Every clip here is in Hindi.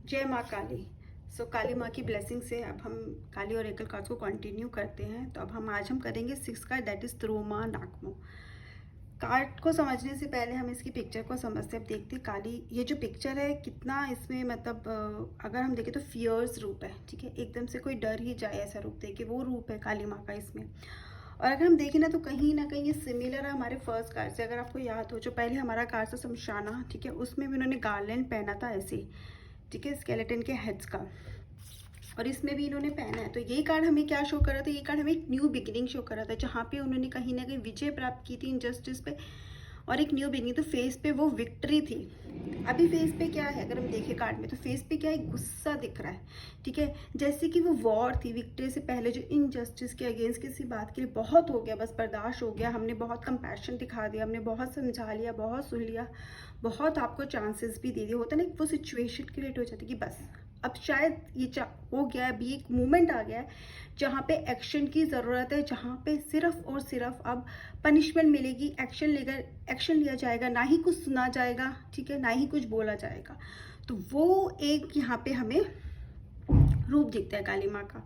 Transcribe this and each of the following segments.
जय माँ काली। काली माँ की ब्लेसिंग से अब हम काली और एकल कार्ड्स को कंटिन्यू करते हैं। तो अब आज हम करेंगे 6 कार्ड, दैट इज त्रोमा नागमो। कार्ड को समझने से पहले हम इसकी पिक्चर को समझते हैं। अब देखते हैं काली, ये जो पिक्चर है कितना इसमें मतलब अगर हम देखें तो फियर्स रूप है, ठीक है, एकदम से कोई डर ही जाए ऐसा रूप देखे, वो रूप है काली माँ का इसमें। और अगर हम देखें ना तो कहीं ना कहीं ये सिमिलर है हमारे फर्स्ट कार्ड से। अगर आपको याद हो, जो पहले हमारा कार्ड था शमशाना, ठीक है, उसमें भी उन्होंने गार्लैंड पहना था ऐसे, ठीक है, स्केलेटन के हेड्स का, और इसमें भी इन्होंने पहना है। तो ये कार्ड हमें क्या शो कर रहा था? ये कार्ड हमें एक न्यू बिगिनिंग शो कर रहा था, जहाँ पे उन्होंने कहीं ना कहीं विजय प्राप्त की थी इनजस्टिस पे, और एक न्यू बिगिनिंग। तो फेस पे वो विक्ट्री थी। अभी फेस पे क्या है, अगर हम देखें कार्ड में, तो फेस पे क्या है, गुस्सा दिख रहा है, ठीक है, जैसे कि वो वॉर थी। विक्ट्री से पहले जो इनजस्टिस के अगेंस्ट किसी बात के लिए बहुत हो गया, बस बर्दाश्त हो गया, हमने बहुत कंपैशन दिखा दिया, हमने बहुत समझा लिया, बहुत सुन लिया, बहुत आपको चांसेस भी दे दिए, होता ना, वो सिचुएशन क्रिएट हो जाती कि बस अब शायद ये हो गया। अभी एक मोमेंट आ गया है जहाँ पे एक्शन की ज़रूरत है, जहाँ पे सिर्फ और सिर्फ अब पनिशमेंट मिलेगी, एक्शन लिया जाएगा, ना ही कुछ सुना जाएगा, ठीक है, ना ही कुछ बोला जाएगा। तो वो एक यहाँ पे हमें रूप दिखता है काली माँ का।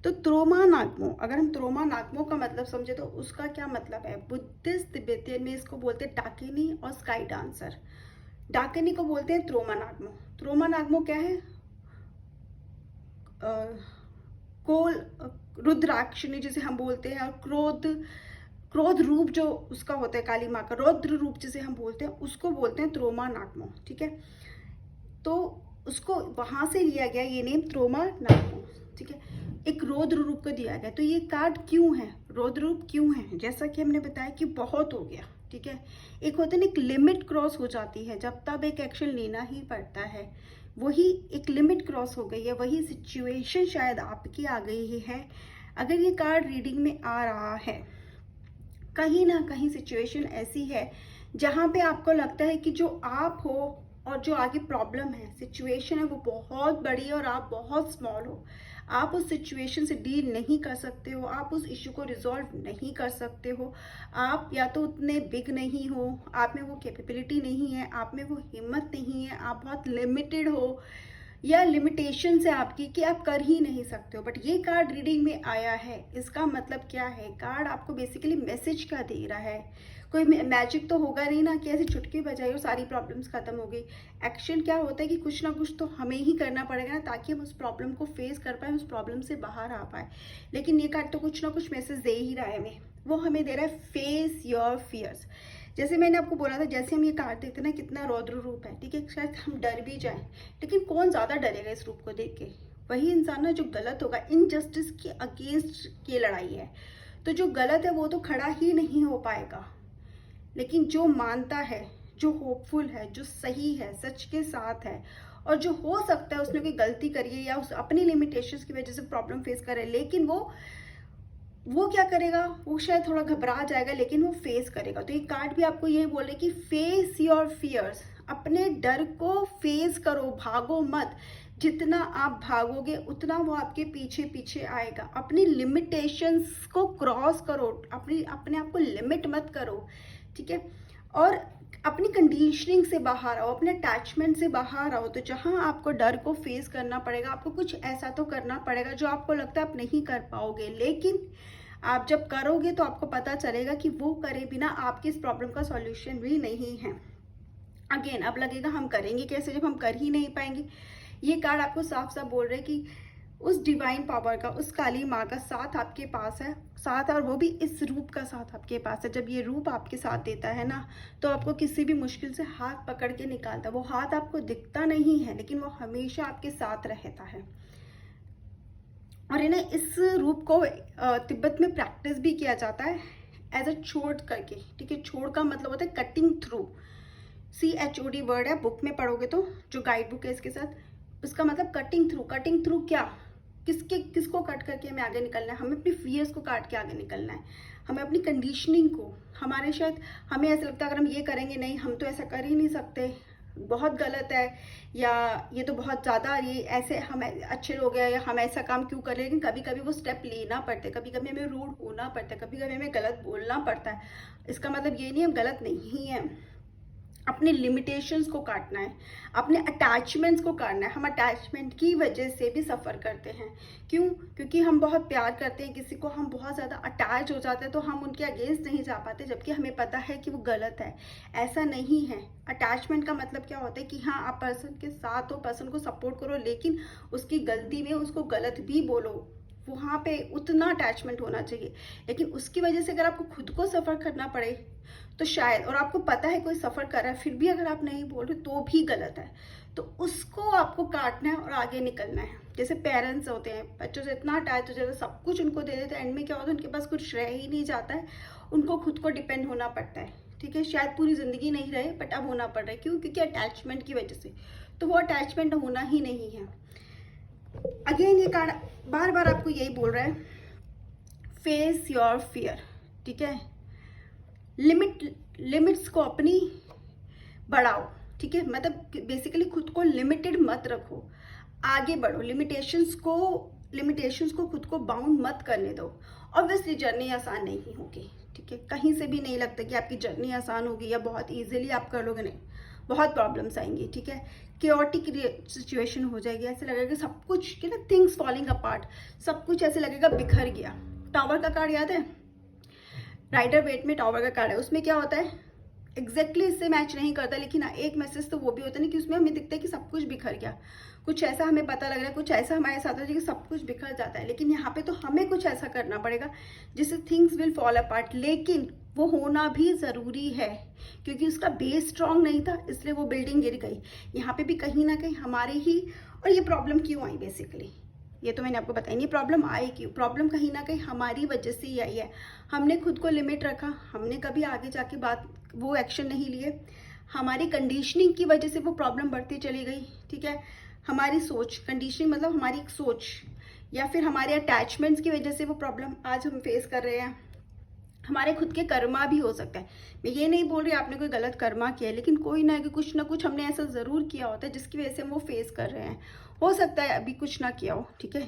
तो त्रोमा नागमो, अगर हम त्रोमा नागमो का मतलब समझे तो उसका क्या मतलब है? बुद्धिस्ट तिब्बतियन में इसको बोलते हैं डाकिनी और स्काई डांसर। डाकिनी को बोलते हैं त्रोमा नागमो। त्रोमा नागमो क्या है? कोल, रुद्राक्षिणी जिसे हम बोलते हैं, और क्रोध रूप जो उसका होता है काली माँ का, रौद्र रूप जिसे हम बोलते हैं, उसको बोलते हैं त्रोमा नागमो, ठीक है। तो उसको वहां से लिया गया ये नेम त्रोमा नागमो, ठीक है, एक रौद्र रूप को दिया गया। तो ये कार्ड क्यों है, रौद्र रूप क्यों है? जैसा कि हमने बताया कि बहुत हो गया, ठीक है, एक होता है ना, एक लिमिट क्रॉस हो जाती है, जब तब एक एक्शन लेना ही पड़ता है, वही एक लिमिट क्रॉस हो गई है, वही सिचुएशन शायद आपकी आ गई है। अगर ये कार्ड रीडिंग में आ रहा है, कहीं ना कहीं सिचुएशन ऐसी है जहाँ पे आपको लगता है कि जो आप हो और जो आगे प्रॉब्लम है, सिचुएशन है, वो बहुत बड़ी है और आप बहुत स्मॉल हो। आप उस सिचुएशन से डील नहीं कर सकते हो, आप उस इश्यू को रिजॉल्व नहीं कर सकते हो। आप या तो उतने बिग नहीं हो, आप में वो कैपेबिलिटी नहीं है, आप में वो हिम्मत नहीं है, आप बहुत लिमिटेड हो, या लिमिटेशन है आपकी कि आप कर ही नहीं सकते हो। बट ये कार्ड रीडिंग में आया है, इसका मतलब क्या है? कार्ड आपको बेसिकली मैसेज क्या दे रहा है? कोई मैजिक तो होगा नहीं ना कि ऐसे चुटकी बजाई और सारी प्रॉब्लम्स खत्म हो गई। एक्शन क्या होता है कि कुछ ना कुछ तो हमें ही करना पड़ेगा ना, ताकि हम उस प्रॉब्लम को फेस कर पाए, उस प्रॉब्लम से बाहर आ पाए। लेकिन ये कार्ड तो कुछ ना कुछ मैसेज दे ही रहा है हमें। वो हमें दे रहा है फेस योर फियर्स। जैसे मैंने आपको बोला था, जैसे हम ये कार्ड देखते हैं ना, कितना रौद्र रूप है, ठीक है, शायद हम डर भी जाएं, लेकिन कौन ज्यादा डरेगा इस रूप को देख के? वही इंसान ना जो गलत होगा। इनजस्टिस के अगेंस्ट की लड़ाई है, तो जो गलत है वो तो खड़ा ही नहीं हो पाएगा, लेकिन जो मानता है, जो होपफुल है, जो सही है, सच के साथ है, और जो हो सकता है उसने कोई गलती करी है या उस अपनी लिमिटेशंस की वजह से प्रॉब्लम फेस करे, लेकिन वो क्या करेगा? वो शायद थोड़ा घबरा जाएगा, लेकिन वो फेस करेगा। तो ये कार्ड भी आपको ये बोले कि फेस योर फियर्स, अपने डर को फेस करो, भागो मत। जितना आप भागोगे उतना वो आपके पीछे पीछे आएगा। अपनी लिमिटेशंस को क्रॉस करो, अपने आप को लिमिट मत करो, ठीक है, और अपनी कंडीशनिंग से बाहर आओ, अपने अटैचमेंट से बाहर आओ। तो जहां आपको डर को फेस करना पड़ेगा, आपको कुछ ऐसा तो करना पड़ेगा जो आपको लगता है आप नहीं कर पाओगे, लेकिन आप जब करोगे तो आपको पता चलेगा कि वो करे बिना आपकी इस प्रॉब्लम का सॉल्यूशन भी नहीं है। अगेन अब लगेगा हम करेंगे कैसे जब हम कर ही नहीं पाएंगे। ये कार्ड आपको साफ साफ बोल रहे हैं कि उस डिवाइन पावर का, उस काली माँ का साथ आपके पास है, साथ, और वो भी इस रूप का साथ आपके पास है। जब ये रूप आपके साथ देता है ना, तो आपको किसी भी मुश्किल से हाथ पकड़ के निकालता है। वो हाथ आपको दिखता नहीं है, लेकिन वो हमेशा आपके साथ रहता है। और ना इस रूप को तिब्बत में प्रैक्टिस भी किया जाता है एज अ छोड़ करके, ठीक है। छोड़ का मतलब होता है कटिंग थ्रू, CHOD वर्ड है, बुक में पढ़ोगे तो, जो गाइड बुक है इसके साथ, उसका मतलब कटिंग थ्रू। कटिंग थ्रू क्या? किसको कट करके हमें आगे निकलना है? हमें अपनी फियर्स को काट के आगे निकलना है, हमें अपनी कंडीशनिंग को, हमारे शायद हमें ऐसा लगता है अगर हम ये करेंगे, नहीं हम तो ऐसा कर ही नहीं सकते, बहुत गलत है, या ये तो बहुत ज़्यादा, ये ऐसे हम अच्छे लोग हैं, या हम ऐसा काम क्यों कर रहे हैं। लेकिन कभी कभी वो स्टेप लेना पड़ता है, कभी कभी हमें रूड होना पड़ता है, कभी कभी हमें गलत बोलना पड़ता है। इसका मतलब ये नहीं हम गलत नहीं है, अपने लिमिटेशंस को काटना है, अपने अटैचमेंट्स को काटना है। हम अटैचमेंट की वजह से भी सफ़र करते हैं। क्यों? क्योंकि हम बहुत प्यार करते हैं किसी को, हम बहुत ज़्यादा अटैच हो जाते हैं, तो हम उनके अगेंस्ट नहीं जा पाते, जबकि हमें पता है कि वो गलत है। ऐसा नहीं है। अटैचमेंट का मतलब क्या होता है कि हाँ, आप पर्सन के साथ हो, पर्सन को सपोर्ट करो, लेकिन उसकी गलती में उसको गलत भी बोलो, वहाँ पे उतना अटैचमेंट होना चाहिए। लेकिन उसकी वजह से अगर आपको खुद को सफ़र करना पड़े तो शायद, और आपको पता है कोई सफ़र कर रहा है फिर भी अगर आप नहीं बोल रहे तो भी गलत है, तो उसको आपको काटना है और आगे निकलना है। जैसे पेरेंट्स होते हैं, बच्चों से इतना अटैच हो जाता है, सब कुछ उनको दे देते हैं, एंड में क्या होता है उनके पास कुछ रह ही नहीं जाता है, उनको खुद को डिपेंड होना पड़ता है। ठीक है, शायद पूरी ज़िंदगी नहीं रहे बट अब होना पड़ रहा है। क्यों? क्योंकि अटैचमेंट की वजह से। तो वो अटैचमेंट होना ही नहीं है। अगेन ये कार्ड बार बार आपको यही बोल रहा है, फेस योर फियर। ठीक है, लिमिट्स को अपनी बढ़ाओ। ठीक है, मतलब बेसिकली खुद को लिमिटेड मत रखो, आगे बढ़ो। लिमिटेशंस को खुद को बाउंड मत करने दो। ऑब्वियसली जर्नी आसान नहीं होगी। ठीक है, कहीं से भी नहीं लगता कि आपकी जर्नी आसान होगी या बहुत इजीली आप कर लोगे, नहीं, बहुत प्रॉब्लम्स आएंगी। ठीक है, केओटिक सिचुएशन हो जाएगी, ऐसे लगेगा कि सब कुछ कि ना थिंग्स फॉलिंग अपार्ट, सब कुछ ऐसे लगेगा बिखर गया। टावर का कार्ड याद है? राइडर वेट में टावर का कार्ड है, उसमें क्या होता है एग्जैक्टली इससे मैच नहीं करता, लेकिन एक मैसेज तो वो भी होता है ना कि उसमें हमें दिखता है कि सब कुछ बिखर गया, कुछ ऐसा हमें पता लग रहा है, कुछ ऐसा हमारे साथ हो कि सब कुछ बिखर जाता है। लेकिन यहाँ पे तो हमें कुछ ऐसा करना पड़ेगा जिससे थिंग्स विल फॉल अपार्ट, लेकिन वो होना भी ज़रूरी है क्योंकि उसका बेस स्ट्रांग नहीं था, इसलिए वो बिल्डिंग गिर गई। यहाँ पे भी कहीं ना कहीं हमारे ही, और ये प्रॉब्लम क्यों आई बेसिकली, ये तो मैंने आपको बताया नहीं प्रॉब्लम आई क्यों। प्रॉब्लम कहीं ना कहीं हमारी वजह से ही आई है। हमने खुद को लिमिट रखा, हमने कभी आगे जाके वो एक्शन नहीं लिए, हमारी कंडीशनिंग की वजह से वो प्रॉब्लम बढ़ती चली गई। ठीक है, हमारी सोच, कंडीशनिंग मतलब हमारी एक सोच या फिर हमारे अटैचमेंट्स की वजह से वो प्रॉब्लम आज हम फेस कर रहे हैं। हमारे खुद के कर्मा भी हो सकता है। मैं ये नहीं बोल रही आपने कोई गलत कर्मा किया है, लेकिन कोई ना कुछ ना कुछ हमने ऐसा ज़रूर किया होता है जिसकी वजह से हम वो फेस कर रहे हैं। हो सकता है अभी कुछ ना किया हो, ठीक है,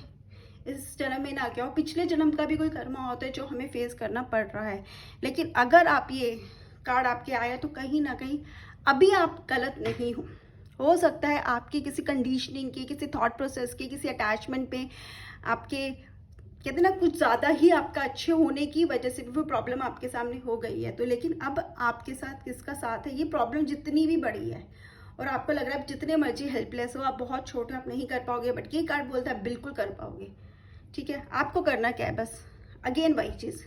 इस जन्म में ना किया हो, पिछले जन्म का भी कोई कर्मा होता है जो हमें फेस करना पड़ रहा है। लेकिन अगर आप ये कार्ड आपके आया तो कहीं ना कहीं अभी आप गलत नहीं हो सकता है आपकी किसी कंडीशनिंग की, किसी थॉट प्रोसेस की, किसी अटैचमेंट पे आपके कहते ना कुछ ज़्यादा ही आपका अच्छे होने की वजह से भी वो प्रॉब्लम आपके सामने हो गई है। तो लेकिन अब आपके साथ किसका साथ है? ये प्रॉब्लम जितनी भी बड़ी है और आपको लग रहा है आप जितने मर्जी हेल्पलेस हो, आप बहुत छोटे, आप नहीं कर पाओगे, बट ये कार्ड बोलता है बिल्कुल कर पाओगे। ठीक है, आपको करना क्या है? बस अगेन वही चीज़,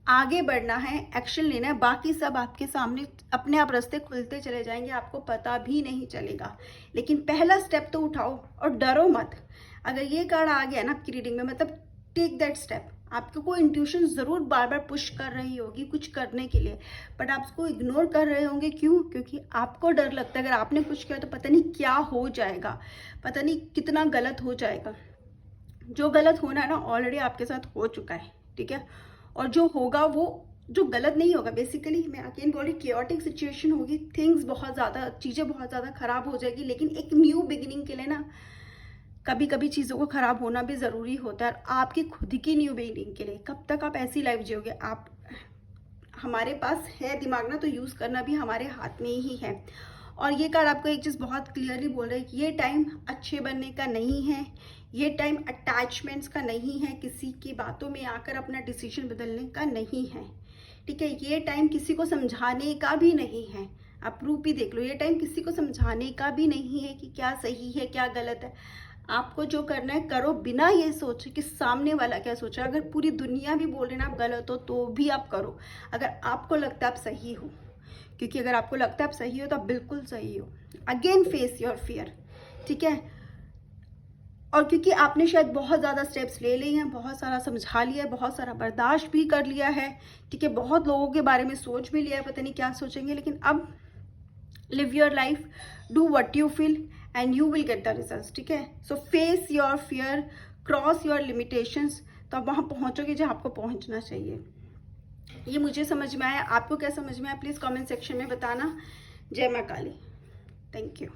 आगे बढ़ना है, एक्शन लेना है, बाकी सब आपके सामने अपने आप रास्ते खुलते चले जाएंगे, आपको पता भी नहीं चलेगा। लेकिन पहला स्टेप तो उठाओ और डरो मत। अगर ये कार्ड आ गया ना आपकी रीडिंग में, मतलब टेक दैट स्टेप। आपको कोई इंट्यूशन ज़रूर बार बार पुश कर रही होगी कुछ करने के लिए, बट आप उसको इग्नोर कर रहे होंगे। क्यों? क्योंकि आपको डर लगता है अगर आपने कुछ किया तो पता नहीं क्या हो जाएगा, पता नहीं कितना गलत हो जाएगा। जो गलत होना है ना ऑलरेडी आपके साथ हो चुका है। ठीक है, और जो होगा वो जो गलत नहीं होगा। बेसिकली मैं अगेन बोल रही, केओटिक सिचुएशन होगी, थिंग्स बहुत ज़्यादा, चीज़ें बहुत ज़्यादा ख़राब हो जाएगी, लेकिन एक न्यू बिगिनिंग के लिए ना कभी कभी चीज़ों को ख़राब होना भी ज़रूरी होता है। आपकी खुद की न्यू बिगिनिंग के लिए कब तक आप ऐसी लाइफ जियोगे? आप, हमारे पास है दिमाग ना, तो यूज़ करना भी हमारे हाथ में ही है। और ये कार्ड आपको एक चीज़ बहुत क्लियरली बोल रहा है कि ये टाइम अच्छे बनने का नहीं है, ये टाइम अटैचमेंट्स का नहीं है, किसी की बातों में आकर अपना डिसीजन बदलने का नहीं है। ठीक है, ये टाइम किसी को समझाने का भी नहीं है। आप प्रूफ भी देख लो, ये टाइम किसी को समझाने का भी नहीं है कि क्या सही है क्या गलत है। आपको जो करना है करो, बिना ये सोचे कि सामने वाला क्या सोचा। अगर पूरी दुनिया भी बोल रहे ना आप गलत हो तो भी आप करो, अगर आपको लगता है आप सही हो। क्योंकि अगर आपको लगता है आप सही हो तो आप बिल्कुल सही हो। Again face your fear. ठीक है, और क्योंकि आपने शायद बहुत ज़्यादा स्टेप्स ले लिए हैं, बहुत सारा समझा लिया है, बहुत सारा बर्दाश्त भी कर लिया है। ठीक है, बहुत लोगों के बारे में सोच भी लिया है, पता नहीं क्या सोचेंगे, लेकिन अब live your life, do what you feel and you will get the results. ठीक है, सो face your fear, cross your limitations, तो आप वहाँ पहुँचोगे जहाँ आपको पहुँचना चाहिए। ये मुझे समझ में आया, आपको क्या समझ में आया प्लीज़ कमेंट सेक्शन में बताना। जय माँ काली। Thank you.